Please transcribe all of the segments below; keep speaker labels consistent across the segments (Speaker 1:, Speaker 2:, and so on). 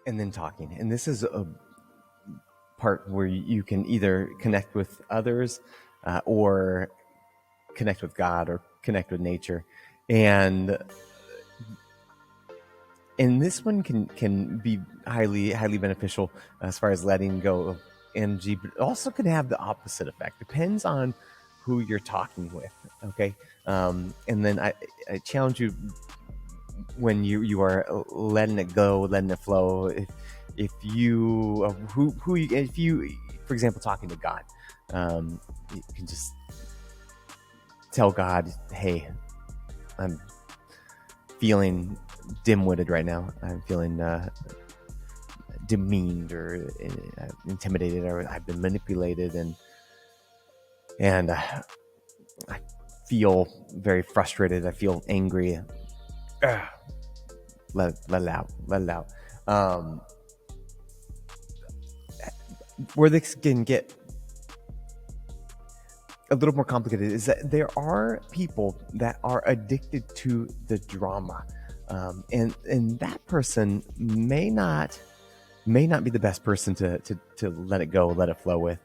Speaker 1: and then talking. And this is a part where you can either connect with others or connect with God or connect with nature. And this one can be highly beneficial as far as letting go of energy, but it also can have the opposite effect. Depends on who you're talking with. Okay. And then I challenge you, when you are letting it go, letting it flow, if you if you, for example, talking to God, you can just tell God, hey, I'm feeling dim-witted right now. I'm feeling demeaned or intimidated, or I've been manipulated, and I feel very frustrated. I feel angry. Let it out. Where this can get a little more complicated is that there are people that are addicted to the drama, and that person may not be the best person to let it go, let it flow with,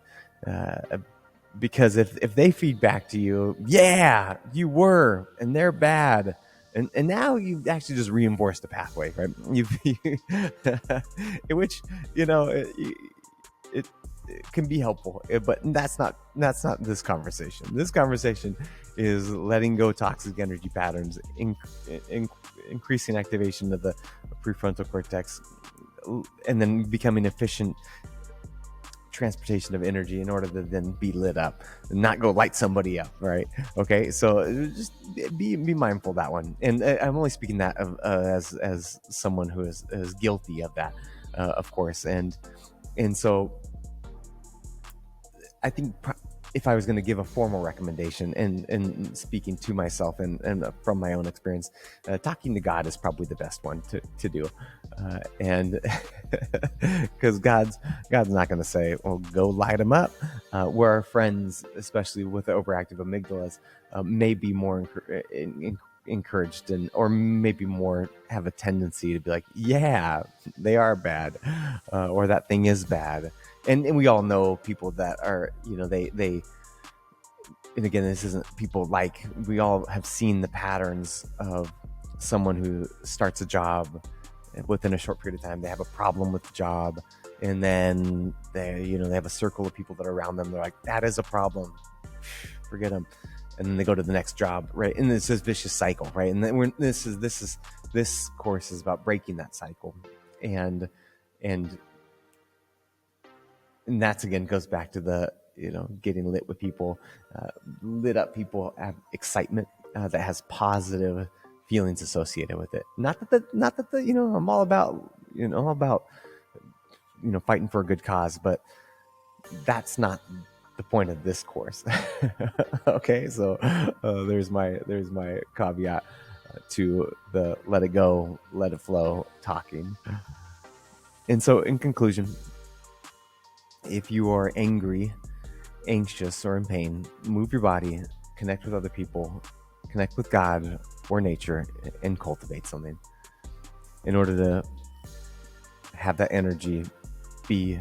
Speaker 1: because if they feed back to you, yeah, you were, and they're bad, and now you actually just reinforced the pathway, right? Which, it can be helpful, but that's not this conversation. This conversation is letting go toxic energy patterns, increasing activation of the prefrontal cortex, and then becoming efficient transportation of energy in order to then be lit up and not go light somebody up, right? Okay, so just be mindful of that one. And I'm only speaking that as someone who is guilty of that, of course. And so I think if I was going to give a formal recommendation, and speaking to myself and from my own experience, talking to God is probably the best one to do, and because God's not going to say, "Well, go light them up." Where our friends, especially with the overactive amygdalas, may be more encouraged, or maybe more have a tendency to be like, "Yeah, they are bad," or that thing is bad. And we all know people that are, they and again, this isn't people, like, we all have seen the patterns of someone who starts a job within a short period of time. They have a problem with the job, and then they have a circle of people that are around them. They're like, that is a problem, forget them. And then they go to the next job, right? And it's this vicious cycle, right? And then this course is about breaking that cycle, and that's, again, goes back to the getting lit with people. Lit up people have excitement that has positive feelings associated with it. Not that I'm all about fighting for a good cause, but that's not the point of this course. Okay, so there's my caveat to the let it go, let it flow talking. And so, in conclusion, if you are angry, anxious, or in pain, move your body, connect with other people, connect with God or nature, and cultivate something in order to have that energy be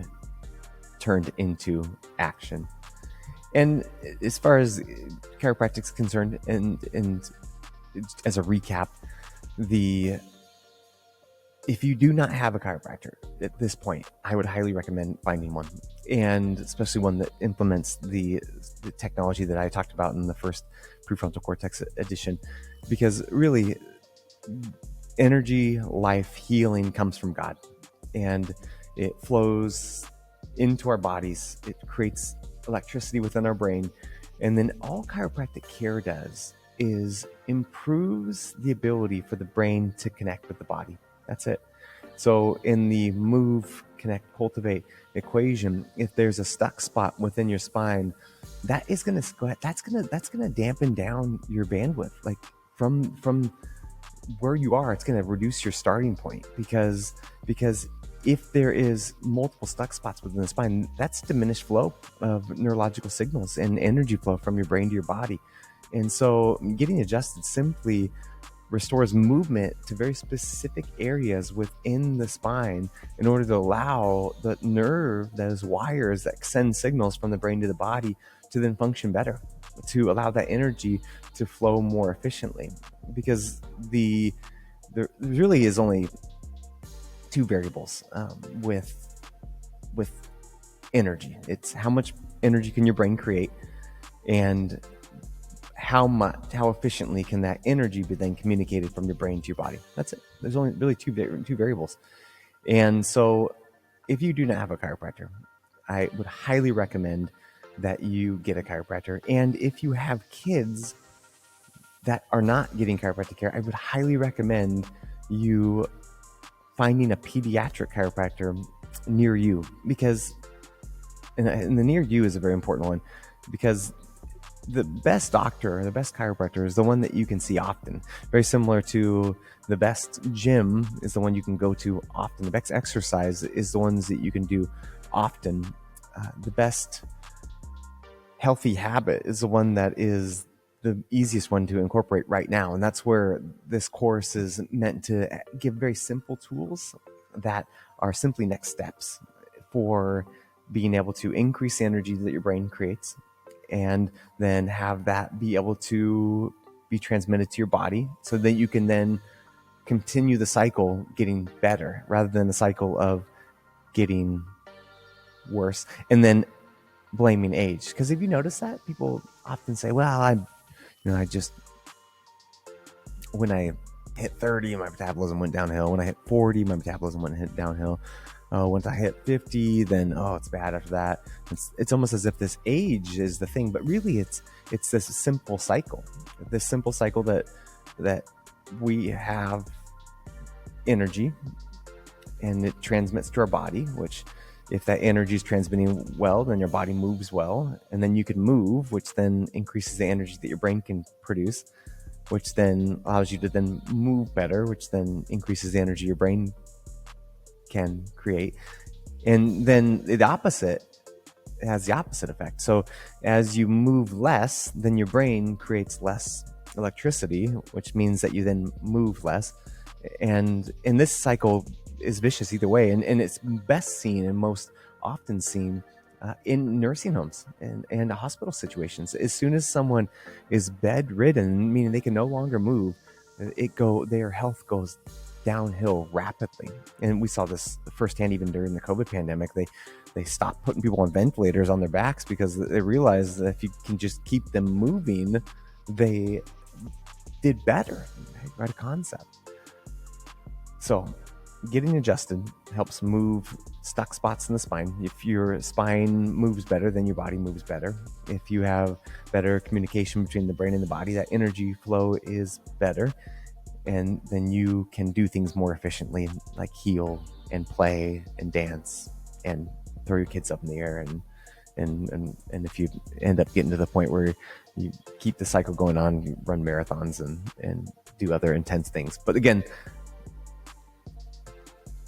Speaker 1: turned into action. And as far as chiropractic is concerned, and as a recap, if you do not have a chiropractor at this point, I would highly recommend finding one, and especially one that implements the technology that I talked about in the first prefrontal cortex edition, because really, energy, life, healing comes from God, and it flows into our bodies. It creates electricity within our brain, and then all chiropractic care does is improves the ability for the brain to connect with the body. That's it. So in the move, connect, cultivate equation, if there's a stuck spot within your spine, that's gonna dampen down your bandwidth. Like from where you are, it's gonna reduce your starting point, because if there is multiple stuck spots within the spine, that's diminished flow of neurological signals and energy flow from your brain to your body. And so getting adjusted simply restores movement to very specific areas within the spine in order to allow the nerve, those wires that send signals from the brain to the body, to then function better, to allow that energy to flow more efficiently. Because there really is only two variables with energy. It's how much energy can your brain create, and how efficiently can that energy be then communicated from your brain to your body. That's it. There's only really two variables. And so if you do not have a chiropractor, I would highly recommend that you get a chiropractor. And if you have kids that are not getting chiropractic care, I would highly recommend you finding a pediatric chiropractor near you, because and the near you is a very important one, because the best doctor, the best chiropractor is the one that you can see often. Very similar to the best gym is the one you can go to often. The best exercise is the ones that you can do often. The best healthy habit is the one that is the easiest one to incorporate right now. And that's where this course is meant to give very simple tools that are simply next steps for being able to increase the energy that your brain creates, and then have that be able to be transmitted to your body so that you can then continue the cycle getting better rather than the cycle of getting worse and then blaming age. Because if you notice that, people often say, well, I just, when I hit 30, my metabolism went downhill. When I hit 40, my metabolism went downhill. Once I hit 50, then it's bad after that. It's almost as if this age is the thing, but really it's this simple cycle. This simple cycle that we have energy, and it transmits to our body, which if that energy is transmitting well, then your body moves well, and then you can move, which then increases the energy that your brain can produce, which then allows you to then move better, which then increases the energy your brain can create. And then the opposite has the opposite effect. So as you move less, then your brain creates less electricity, which means that you then move less. And this cycle is vicious either way. And it's best seen and most often seen in nursing homes and hospital situations. As soon as someone is bedridden, meaning they can no longer move, their health goes downhill rapidly. And we saw this firsthand even during the COVID pandemic. They stopped putting people on ventilators on their backs because they realized that if you can just keep them moving, they did better. Right? A concept. So getting adjusted helps move stuck spots in the spine. If your spine moves better, then your body moves better. If you have better communication between the brain and the body, that energy flow is better. And then you can do things more efficiently, like heal and play and dance and throw your kids up in the air. And if you end up getting to the point where you keep the cycle going on, you run marathons and do other intense things. But again,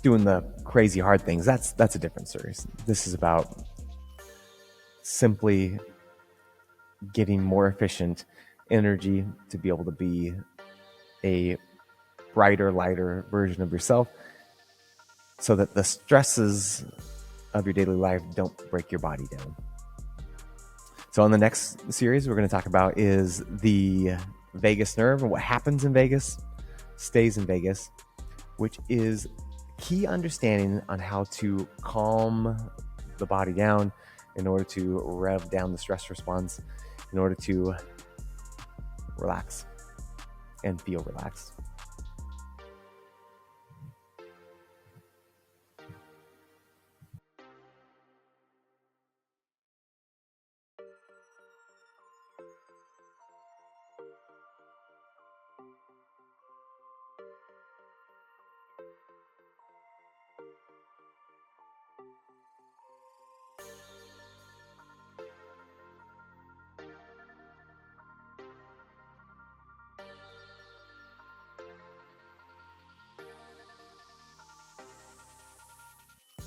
Speaker 1: doing the crazy hard things, that's a different series. This is about simply getting more efficient energy to be able to be a brighter, lighter version of yourself, so that the stresses of your daily life don't break your body down. So on the next series, we're going to talk about is the vagus nerve, and what happens in Vegas stays in Vegas, which is key understanding on how to calm the body down in order to rev down the stress response, in order to relax and feel relaxed.